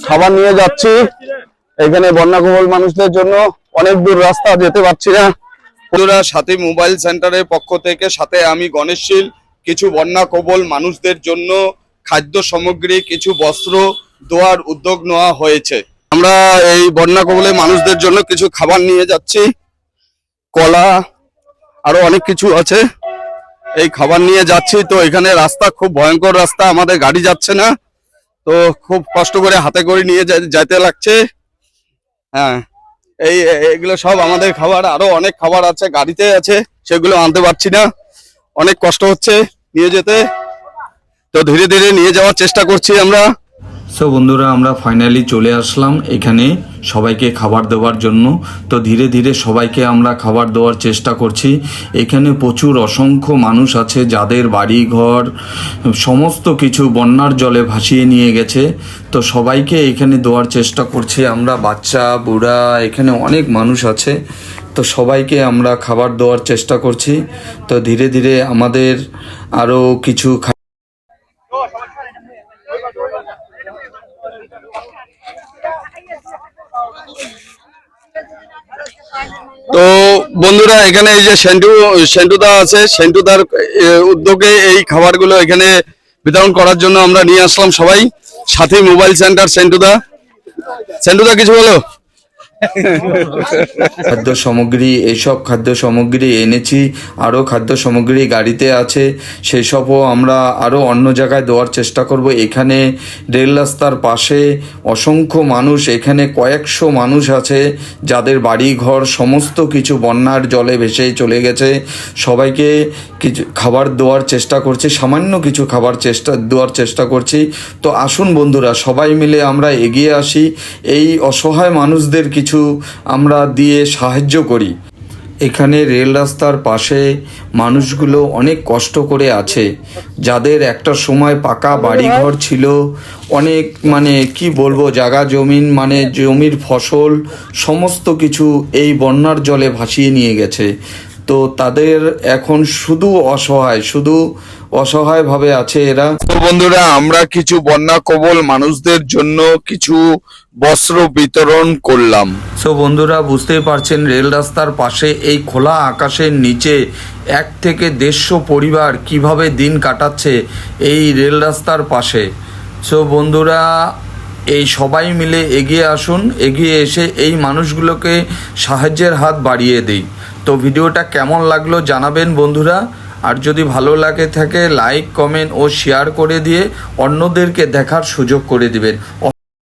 খাবার নিয়ে যাচ্ছি। এখানে বন্যা কবল মানুষদের জন্য অনেক দূর রাস্তা, যেতে পারছি না। বন্ধুরা, সাথী মোবাইল সেন্টারের পক্ষ থেকে সাথে আমি গণেশশীল কিছু বন্যা কবল মানুষদের জন্য খাদ্য সামগ্রী, কিছু বস্ত্র দেওয়ার উদ্যোগ নেওয়া হয়েছে। আমরা এই বন্যা কবলের মানুষদের জন্য কিছু খাবার নিয়ে যাচ্ছি, কলা আরো অনেক কিছু আছে। এই খাবার নিয়ে যাচ্ছি। তো এখানে রাস্তা খুব ভয়ঙ্কর রাস্তা, আমাদের গাড়ি যাচ্ছে না, তো খুব কষ্ট করে হাতে করে নিয়ে যাইতে লাগছে। হ্যাঁ, এগুলো সব আমাদের খাবার, আরো অনেক খাবার আছে গাড়িতে আছে, সেগুলো আনতে পারছি না, অনেক কষ্ট হচ্ছে নিয়ে যেতে। তো ধীরে ধীরে নিয়ে যাওয়ার চেষ্টা করছি আমরা। সো বন্ধুরা, আমরা ফাইনালি চলে আসলাম এখানে সবাইকে খাবার দেওয়ার জন্য। তো ধীরে ধীরে সবাইকে আমরা খাবার দেওয়ার চেষ্টা করছি। এখানে প্রচুর অসংখ্য মানুষ আছে যাদের বাড়ি ঘর সমস্ত কিছু বন্যার জলে ভাসিয়ে নিয়ে গেছে। তো সবাইকে এখানে দেওয়ার চেষ্টা করছি আমরা, বাচ্চা বুড়া, এখানে অনেক মানুষ আছে। তো সবাইকে আমরা খাবার দেওয়ার চেষ্টা করছি। তো ধীরে ধীরে আমাদের আরও কিছু তো বন্ধুরা, এখানে এই যে সেন্টুদা আছে, সেন্টুদার উদ্যোগে এই খাবারগুলো এখানে বিতরণ করার জন্য আমরা নিয়ে আসলাম সবাই। সাথী মোবাইল সেন্টার, সেন্টুদা কিছু বলো। খাদ্য সামগ্রী, এইসব খাদ্য সামগ্রী এনেছি, আরও খাদ্য সামগ্রী গাড়িতে আছে, সেই সবও আমরা আরও অন্য জায়গায় দেওয়ার চেষ্টা করব। এখানে রেল রাস্তার পাশে অসংখ্য মানুষ, এখানে কয়েকশো মানুষ আছে যাদের বাড়ি ঘর সমস্ত কিছু বন্যার জলে ভেসে চলে গেছে। সবাইকে কিছু খাবার দেওয়ার চেষ্টা করছি, সামান্য কিছু দেওয়ার চেষ্টা করছি। তো আসুন বন্ধুরা, সবাই মিলে আমরা এগিয়ে আসি, এই অসহায় মানুষদের কিছু আমরা দিয়ে সাহায্য করি। এখানে রেল রাস্তার পাশে মানুষগুলো অনেক কষ্ট করে আছে, যাদের একটা সময় পাকা বাড়িঘর ছিল, অনেক কি বলবো, জায়গা জমিন জমির ফসল সমস্ত কিছু এই বন্যার জলে ভাসিয়ে নিয়ে গেছে। তো তাদের এখন শুধু অসহায়ভাবে আছে এরা। তো বন্ধুরা, আমরা কিছু বন্যা কবল মানুষদের জন্য কিছু বস্ত্র বিতরণ করলাম। সো বন্ধুরা, বুঝতেই পারছেন রেল রাস্তার পাশে এই খোলা আকাশের নিচে 1 থেকে 150 পরিবার কিভাবে দিন কাটাচ্ছে এই রেল রাস্তার পাশে। সো বন্ধুরা, এই সবাই মিলে এগিয়ে আসুন, এগিয়ে এসে এই মানুষগুলোকে সাহায্যের হাত বাড়িয়ে দেই। তো ভিডিওটা কেমন লাগলো জানাবেন বন্ধুরা, আর যদি ভালো লাগে থাকে লাইক, কমেন্ট ও শেয়ার করে দিয়ে অন্যদেরকে দেখার সুযোগ করে দিবেন।